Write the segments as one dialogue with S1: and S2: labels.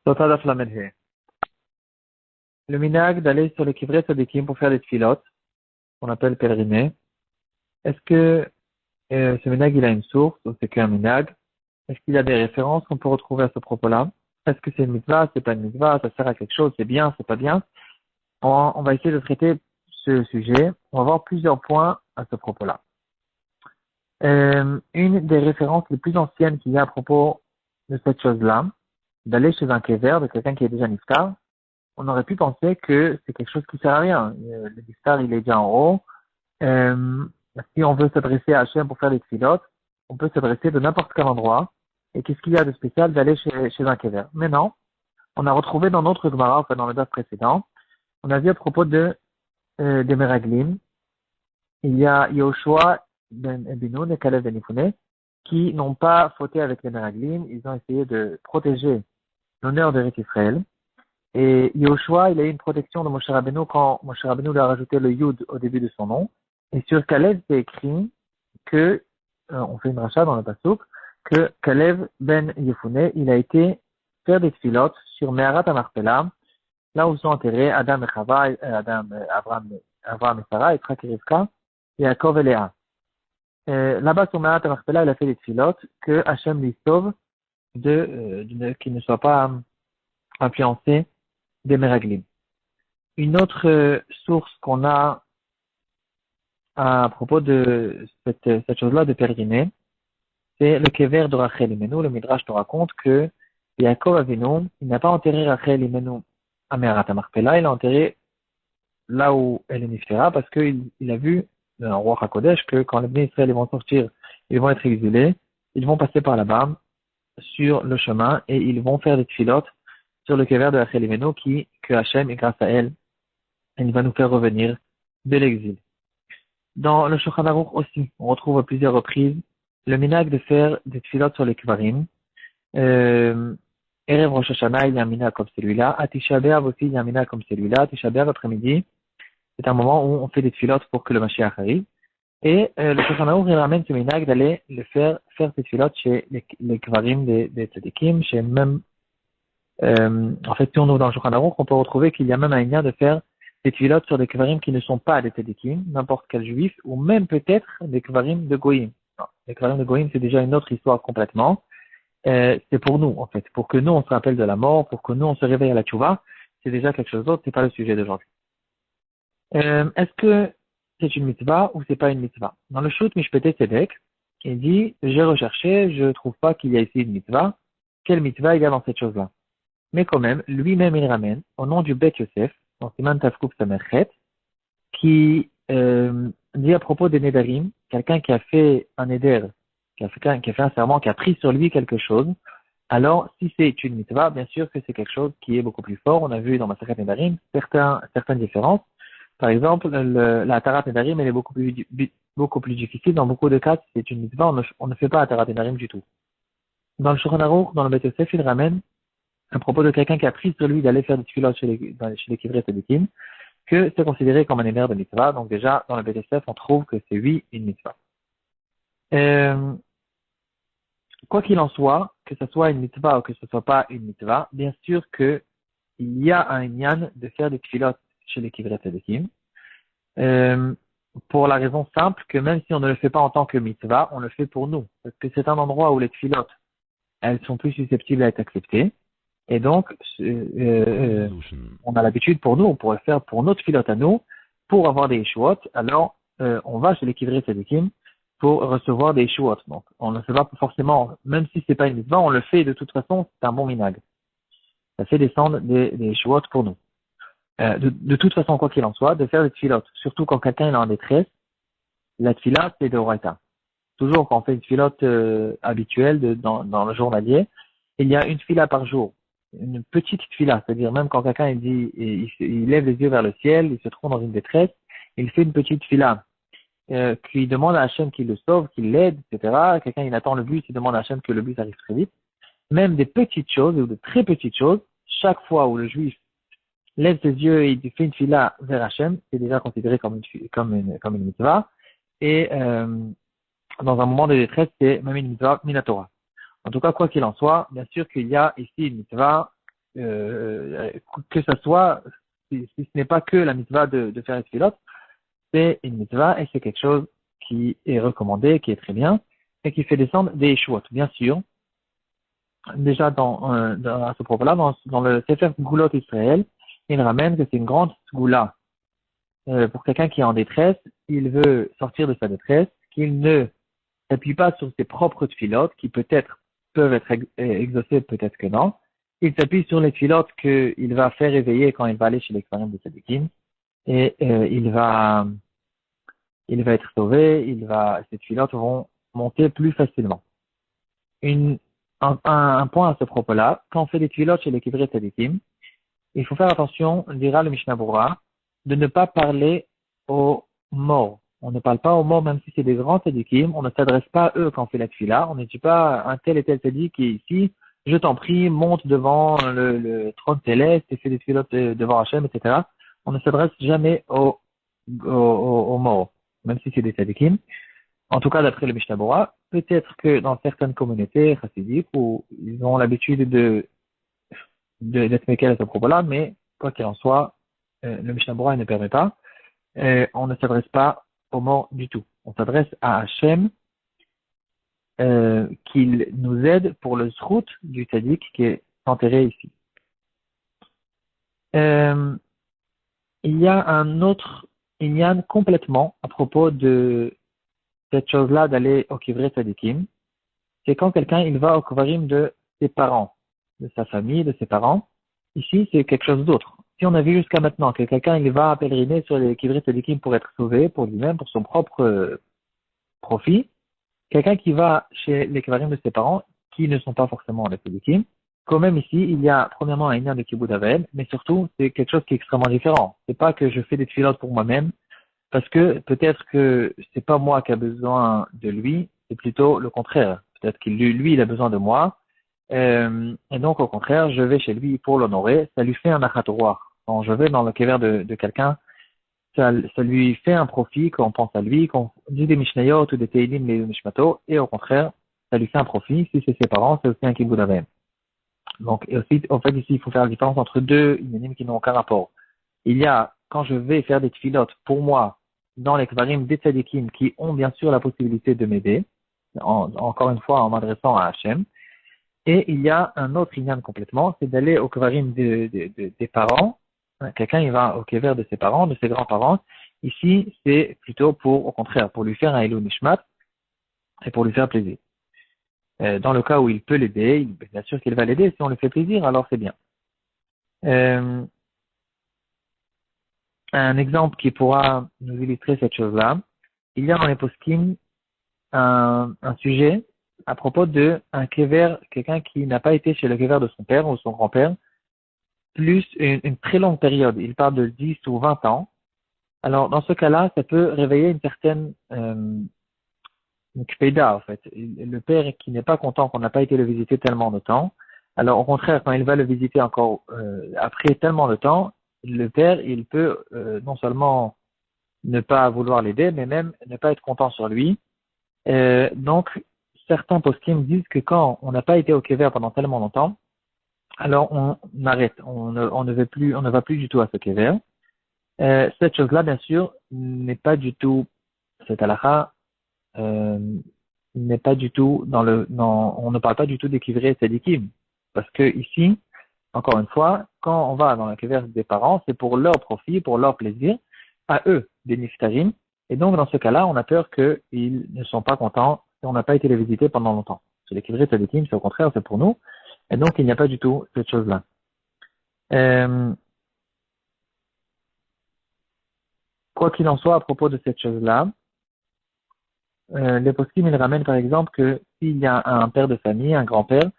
S1: Sotadaf Lamed. Le minag d'aller sur les kivrei tzadikim pour faire des tfilotes, qu'on appelle pèleriner. Est-ce que ce minag il a une source ou c'est qu'un minag? Est-ce qu'il y a des références qu'on peut retrouver à ce propos-là? Est-ce que c'est une mitzvah, c'est pas une mitzvah, ça sert à quelque chose, c'est bien, c'est pas bien? On va essayer de traiter ce sujet. On va voir plusieurs points à ce propos-là. Une des références les plus anciennes qu'il y a à propos de cette chose-là, d'aller chez un kéver, de quelqu'un qui est déjà niftar, on aurait pu penser que c'est quelque chose qui sert à rien. Le niftar, il est déjà en haut. Si on veut s'adresser à Hachem pour faire des tfilotes, on peut s'adresser de n'importe quel endroit. Et qu'est-ce qu'il y a de spécial d'aller chez un kéver? Mais non, on a retrouvé dans notre Gemara, enfin dans le date précédent, on a vu à propos des Meraglim, il y a Yoshua ben Benoun et Kalev ben Yefune qui n'ont pas fauté avec les Meraglim, ils ont essayé de protéger l'honneur de Rét Israël. Et Yoshua, il a eu une protection de Moshe Rabbeinu quand Moshe Rabbeinu lui a rajouté le Yud au début de son nom. Et sur Kalev, c'est écrit que, on fait une rachat dans le Pasuk, que Kalev ben Yefune, il a été faire des tfilotes sur Meharat HaMachpelah, là où sont enterrés Adam et Chava, Abraham et Sarah, et Yitzhak et Rivka, et Yaakov et Léa. Là-bas, sur Meharat HaMachpelah, il a fait des tfilotes que Hachem lui sauve qu'il ne soit pas influencé des Meraglim. Une autre source qu'on a à propos de cette chose-là de pèleriner, c'est le Kever de Rachel Imenu. Le Midrash nous raconte que Yaakov Avinu, il n'a pas enterré Rachel Imenu à Meharat HaMachpelah, il l'a enterré là où elle est Niftera, parce qu'il a vu dans le roi HaKodesh que quand les Bnei Israël vont sortir, ils vont être exilés, ils vont passer par là-bas sur le chemin et ils vont faire des tfilotes sur le Kever de Rachel Imenu que Hachem, et grâce à elle, il va nous faire revenir de l'exil. Dans le Shulchan Aruch aussi, on retrouve à plusieurs reprises le minag de faire des tfilotes sur les kvarim. Erev Rosh Hashanah, il y a un minag comme celui-là. À Tisha B'Av aussi, il y a un minag comme celui-là. Tisha B'Av après-midi, c'est un moment où on fait des tfilotes pour que le Mashiach arrive. Et le Shulchan Aruch, il ramène ce minag d'aller le faire ces tfilotes chez les kvarim des tzadikim, chez même, en fait, si on ouvre dans le Shulchan Aruch, on peut retrouver qu'il y a même un lien de faire des tfilotes sur des kvarim qui ne sont pas des tzadikim, n'importe quel juif, ou même peut-être des kvarim de goyim. Non, les kvarim de goyim, c'est déjà une autre histoire complètement. C'est pour nous, en fait, pour que nous, on se rappelle de la mort, pour que nous, on se réveille à la tchouva, c'est déjà quelque chose d'autre, c'est pas le sujet d'aujourd'hui. Est-ce que c'est une mitzvah ou c'est pas une mitzvah? Dans le Shut Mishpete Tzedek, il dit, j'ai recherché, je trouve pas qu'il y a ici une mitzvah. Quelle mitzvah il y a dans cette chose-là? Mais quand même, lui-même, il ramène, au nom du Bet Yosef, dans Siman Tafkouf Samerchet, qui dit à propos des Nedarim, quelqu'un qui a fait un Neder, qui a fait un serment, qui a pris sur lui quelque chose, alors si c'est une mitzvah, bien sûr que c'est quelque chose qui est beaucoup plus fort. On a vu dans Masachet Nedarim certaines différences. Par exemple, la Tarat Nedarim, elle est beaucoup plus difficile. Dans beaucoup de cas, si c'est une mitzvah, on ne fait pas la Tarat Nedarim du tout. Dans le Shulchan Aruch, dans le Bet Yosef, il ramène à propos de quelqu'un qui a pris sur lui d'aller faire des tfilotes chez les kivrei tzadikim, que c'est considéré comme un éner de mitzvah. Donc déjà, dans le BTSF, on trouve que c'est oui une mitzvah. Quoi qu'il en soit, que ce soit une mitzvah ou que ce soit pas une mitzvah, bien sûr que il y a un yan de faire des tfilotes chez les kivrei tzadikim, pour la raison simple que même si on ne le fait pas en tant que mitzvah, on le fait pour nous. Parce que c'est un endroit où les tfilotes, elles sont plus susceptibles à être acceptées. Et donc, on a l'habitude pour nous, on pourrait le faire pour notre filote à nous, pour avoir des Yeshuot. Alors, on va chez les Kivrei Tzadikim pour recevoir des Yeshuot. Donc, on ne le fait pas forcément, même si c'est pas une mitzvah, on le fait de toute façon, c'est un bon minag. Ça fait descendre des Yeshuot pour nous. De toute façon, quoi qu'il en soit, de faire des tfilotes, surtout quand quelqu'un est en détresse, la tfila, c'est de Horaïta. Toujours quand on fait une tfilote habituelle dans le journalier, il y a une tfila par jour. Une petite tfila, c'est-à-dire même quand quelqu'un il lève les yeux vers le ciel, il se trouve dans une détresse, il fait une petite tfila, qui demande à Hachem qu'il le sauve, qu'il l'aide, etc. Quelqu'un il attend le bus, il demande à Hachem que le bus arrive très vite. Même des petites choses ou de très petites choses, chaque fois où le juif lève ses yeux et il fait une tfila vers Hachem, c'est déjà considéré comme une mitzvah. Et dans un moment de détresse, c'est même une mitzvah minatora. En tout cas, quoi qu'il en soit, bien sûr qu'il y a ici une mitzvah que ce soit, si ce n'est pas que la mitzvah de faire les tefilot, c'est une mitzvah et c'est quelque chose qui est recommandé, qui est très bien, et qui fait descendre des échouotes. Bien sûr, déjà à ce propos-là, dans le Sefer Goulot Israël, il ramène que c'est une grande goula pour quelqu'un qui est en détresse, il veut sortir de sa détresse, qu'il ne s'appuie pas sur ses propres tfilotes, qui peut-être peuvent être exaucées, peut-être que non. Il s'appuie sur les tfilotes qu'il va faire éveiller quand il va aller chez l'expérience de Sadikim, et il va être sauvé, ces tfilotes vont monter plus facilement. Un point à ce propos-là, quand on fait des tfilotes chez les Kivrei Tzadikim, il faut faire attention, dira le Mishnah Berurah, de ne pas parler aux morts. On ne parle pas aux morts, même si c'est des grands tzadikim. On ne s'adresse pas à eux quand on fait la tfila. On ne dit pas un tel et tel tzadik qui est ici, je t'en prie, monte devant le trône céleste et fais des tfilotes devant Hachem, etc. On ne s'adresse jamais aux morts, même si c'est des tzadikim. En tout cas, d'après le Mishnah Berurah, peut-être que dans certaines communautés chassidiques où ils ont l'habitude d'être méquels à ce propos-là, mais quoi qu'il en soit, le Mishnah Berurah ne permet pas. On ne s'adresse pas aux morts du tout. On s'adresse à Hachem qu'il nous aide pour le zrout du tzaddik qui est enterré ici. Il y a un autre inyan complètement à propos de cette chose-là d'aller au kivrei tzaddikim. C'est quand quelqu'un il va au kvarim de ses parents, de sa famille, de ses parents. Ici, c'est quelque chose d'autre. Si on a vu jusqu'à maintenant que quelqu'un il va pèleriner sur les kivrei tzaddikim pour être sauvé, pour lui-même, pour son propre profit, quelqu'un qui va chez les kvarim de ses parents, qui ne sont pas forcément les tzaddikim, quand même ici, il y a premièrement un inyan de kibbutz avel, mais surtout, c'est quelque chose qui est extrêmement différent. C'est pas que je fais des tfilotes pour moi-même, parce que peut-être que c'est pas moi qui a besoin de lui, c'est plutôt le contraire. Peut-être qu'il lui, il a besoin de moi. Et donc, au contraire, je vais chez lui pour l'honorer. Ça lui fait un achatoroir. Quand je vais dans le kever de quelqu'un, ça lui fait un profit quand on pense à lui, qu'on dit des Mishnayot ou des Teilim, les Mishmato, et au contraire, ça lui fait un profit. Si c'est ses parents, c'est aussi un kibbutz avem. Donc, et aussi, en fait, ici, il faut faire la différence entre deux inyanim qui n'ont aucun rapport. Il y a, quand je vais faire des tfilotes pour moi, dans les kvarim des tzadikim qui ont bien sûr la possibilité de m'aider, encore une fois en m'adressant à Hachem, et il y a un autre inyan complètement, c'est d'aller au kvarim des parents. Quelqu'un, il va au kever de ses parents, de ses grands-parents. Ici, c'est plutôt au contraire, pour lui faire un Elou Nishmat et pour lui faire plaisir. Dans le cas où il peut l'aider, bien sûr qu'il va l'aider. Si on lui fait plaisir, alors c'est bien. Un exemple qui pourra nous illustrer cette chose-là, il y a dans les poskim un sujet à propos de un kever, quelqu'un qui n'a pas été chez le kever de son père ou son grand-père, plus une très longue période. Il parle de 10 ou 20 ans. Alors, dans ce cas-là, ça peut réveiller une certaine une kpeda, en fait. Le père qui n'est pas content qu'on n'a pas été le visiter tellement de temps. Alors, au contraire, quand il va le visiter encore après tellement de temps, le père, il peut non seulement ne pas vouloir l'aider, mais même ne pas être content sur lui. Donc, certains poskim disent que quand on n'a pas été au kever pendant tellement longtemps, alors on arrête, on ne va plus du tout à ce kever. Cette chose-là, bien sûr, n'est pas du tout, cette halakha, euh, n'est pas du tout on ne parle pas du tout des kivrei tzadikim. Parce que ici, encore une fois, quand on va dans la kever des parents, c'est pour leur profit, pour leur plaisir, à eux, des niftarim. Et donc, dans ce cas-là, on a peur qu'ils ne sont pas contents et on n'a pas été les visiter pendant longtemps. C'est les kivrei tzadikim, c'est au contraire, c'est pour nous. Et donc, il n'y a pas du tout cette chose-là. Quoi qu'il en soit, à propos de cette chose-là, les poskim, ils ramènent par exemple que s'il y a un père de famille, un grand-père,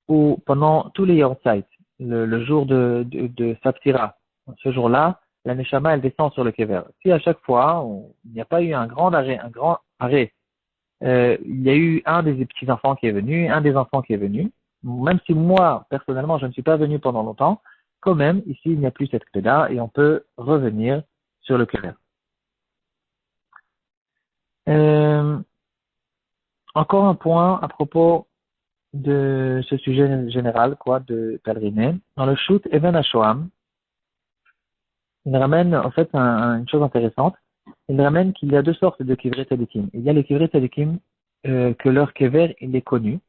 S1: ou pendant tous les yortzeit, le jour de Saptira, ce jour-là, la Neshama, elle descend sur le kever. Si à chaque fois, il n'y a pas eu un grand arrêt, il y a eu un des petits-enfants qui est venu, un des enfants qui est venu, même si moi, personnellement, je ne suis pas venu pendant longtemps, quand même, ici, il n'y a plus cette clé-là et on peut revenir sur le kever. Encore un point à propos de ce sujet général, quoi, de pèleriner. Dans le shoot Even HaShoam, il ramène, en fait, une chose intéressante. Il ramène qu'il y a deux sortes de Kivrei Tzadikim. Il y a les Kivrei Tzadikim, que leur Kever, il est connu,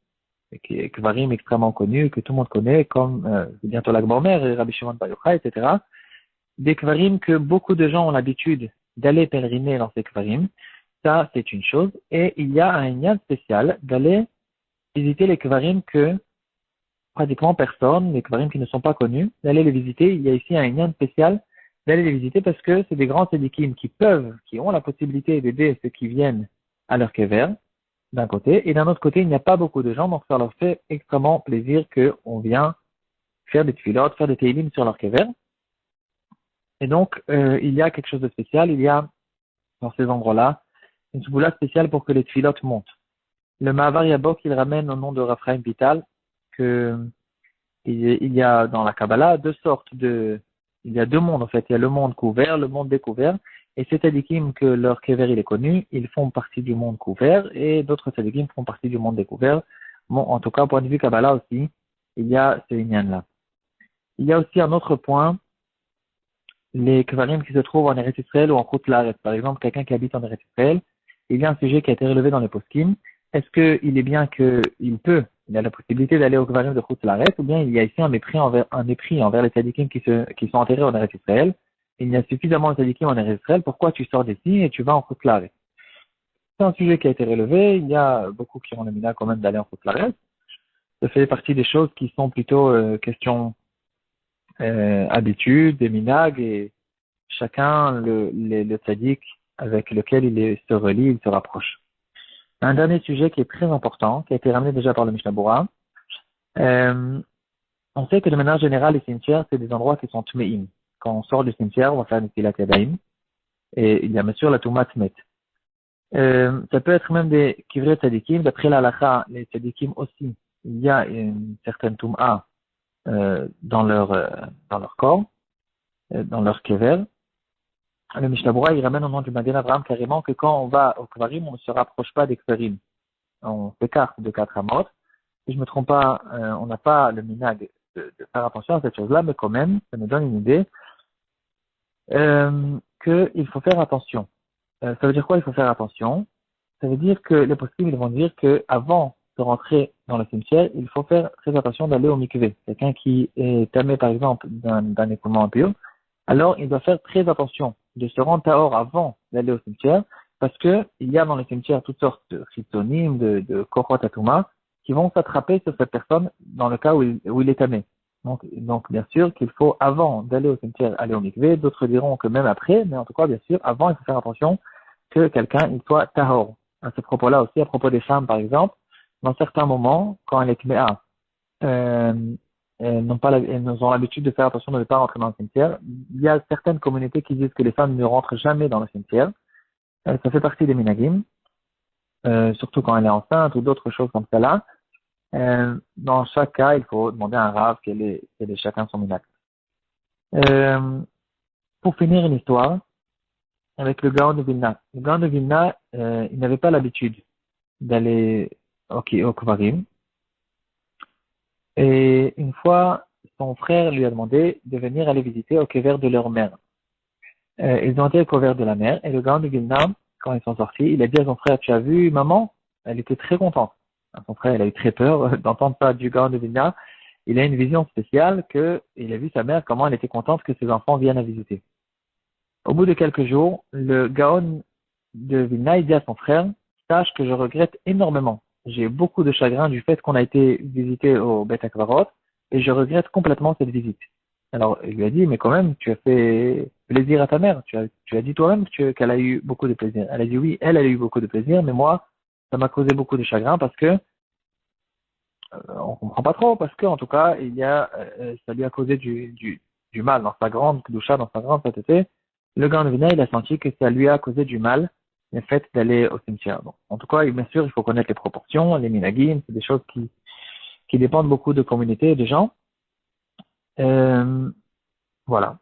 S1: qui est Kvarim extrêmement connu, que tout le monde connaît, comme, bientôt l'Ag Baomer, et Rabbi Shimon Bar Yochai, etc. Des Kvarim que beaucoup de gens ont l'habitude d'aller pèleriner dans ces Kvarim. Ça, c'est une chose. Et il y a un lien spécial d'aller visiter les Kvarim que pratiquement personne, les Kvarim qui ne sont pas connus, d'aller les visiter. Il y a ici un lien spécial d'aller les visiter parce que c'est des grands tzadikim qui ont la possibilité d'aider ceux qui viennent à leur kever, d'un côté, et d'un autre côté, il n'y a pas beaucoup de gens, donc ça leur fait extrêmement plaisir qu'on vient faire des tfilotes, faire des teilim sur leur kever. Et donc, il y a quelque chose de spécial, il y a, dans ces endroits-là, une souboula spéciale pour que les tfilotes montent. Le Mahavar Yabok, il ramène au nom de Raphaël Vital que il y a dans la Kabbalah il y a deux mondes en fait. Il y a le monde couvert, le monde découvert. Et ces tzadikim que leur kever il est connu, ils font partie du monde couvert et d'autres tzadikim font partie du monde découvert. Bon, en tout cas, point de vue Kabbalah aussi, il y a ce inyan-là. Il y a aussi un autre point, les kevarim qui se trouvent en Eretz Israël ou en Chutz La'aretz. Par exemple, quelqu'un qui habite en Eretz Israël, il y a un sujet qui a été relevé dans les poskim. Est-ce qu'il est bien il a la possibilité d'aller au kevarim de Chutz La'aretz, ou bien il y a ici un mépris envers les tzadikim qui sont enterrés en Eretz Israël. Il y a suffisamment de tzadikim en Eretz Israël, pourquoi tu sors d'ici et tu vas en Chutz La'aretz? C'est un sujet qui a été relevé, il y a beaucoup qui ont le mina quand même d'aller en Chutz La'aretz. Ça fait partie des choses qui sont plutôt question habitude, des minag, et chacun le tzaddik avec lequel se relie, il se rapproche. Un dernier sujet qui est très important, qui a été ramené déjà par le Mishnah Bora. On sait que de manière générale, les cimetières, c'est des endroits qui sont tmeim. Quand on sort du cimetière, on va faire des tilat yadayim. Et il y a bien sûr la touma tmet. Ça peut être même des kivrei tzadikim. D'après la halakha, les tzadikim aussi, il y a une certaine touma dans leur corps, dans leur kever. Le Mishnah Bora, il ramène au nom du Magen Avraham carrément que quand on va au Kvarim, on ne se rapproche pas des Kvarim. On s'écarte de 4 amot. Si je ne me trompe pas, on n'a pas le minag de faire attention à cette chose-là, mais quand même, ça nous donne une idée qu'il faut faire attention. Ça veut dire quoi, il faut faire attention? Ça veut dire que les poskim, ils vont dire que avant de rentrer dans le cimetière, il faut faire très attention d'aller au mikvé. Quelqu'un qui est tamé, par exemple, d'un écoulement impur, alors il doit faire très attention de se rendre tahor avant d'aller au cimetière, parce que il y a dans les cimetières toutes sortes de chitonimes, de korot atuma, qui vont s'attraper sur cette personne dans le cas où il est tamé. Donc, bien sûr qu'il faut, avant d'aller au cimetière, aller au mikvé. D'autres diront que même après, mais en tout cas, bien sûr, avant, il faut faire attention que quelqu'un, il soit tahor. À ce propos-là aussi, à propos des femmes, par exemple, dans certains moments, quand elle est tméa, elles ont l'habitude de faire attention de ne pas rentrer dans le cimetière. Il y a certaines communautés qui disent que les femmes ne rentrent jamais dans le cimetière. Ça fait partie des minagim, surtout quand elle est enceinte ou d'autres choses comme ça là. Dans chaque cas, il faut demander à un rav quel est chacun son minag. Pour finir une histoire avec le Gaon de Vilna. Le Gaon de Vilna, il n'avait pas l'habitude d'aller au Kvarim. Et une fois, son frère lui a demandé de venir aller visiter au kever de leur mère. Ils ont été au kever de la mère, et le Gaon de Vilna, quand ils sont sortis, il a dit à son frère, tu as vu maman? Elle était très contente. Son frère, il a eu très peur d'entendre ça du Gaon de Vilna. Il a une vision spéciale il a vu sa mère, comment elle était contente que ses enfants viennent à visiter. Au bout de quelques jours, le Gaon de Vilna, il dit à son frère, sache que je regrette énormément. J'ai eu beaucoup de chagrin du fait qu'on a été visité au Beth Akvarot, et je regrette complètement cette visite. Alors, il lui a dit, mais quand même, tu as fait plaisir à ta mère. Tu as dit toi-même qu'elle a eu beaucoup de plaisir. Elle a dit oui, elle a eu beaucoup de plaisir, mais moi, ça m'a causé beaucoup de chagrin parce que, on comprend pas trop, parce que, en tout cas, ça lui a causé du mal dans sa grande doucha, dans sa grande sainteté. Le Gaon de Vilna, il a senti que ça lui a causé du mal, le fait d'aller au cimetière. Donc, en tout cas, bien sûr, il faut connaître les proportions, les minagim, c'est des choses qui dépendent beaucoup de communautés et de gens. Voilà.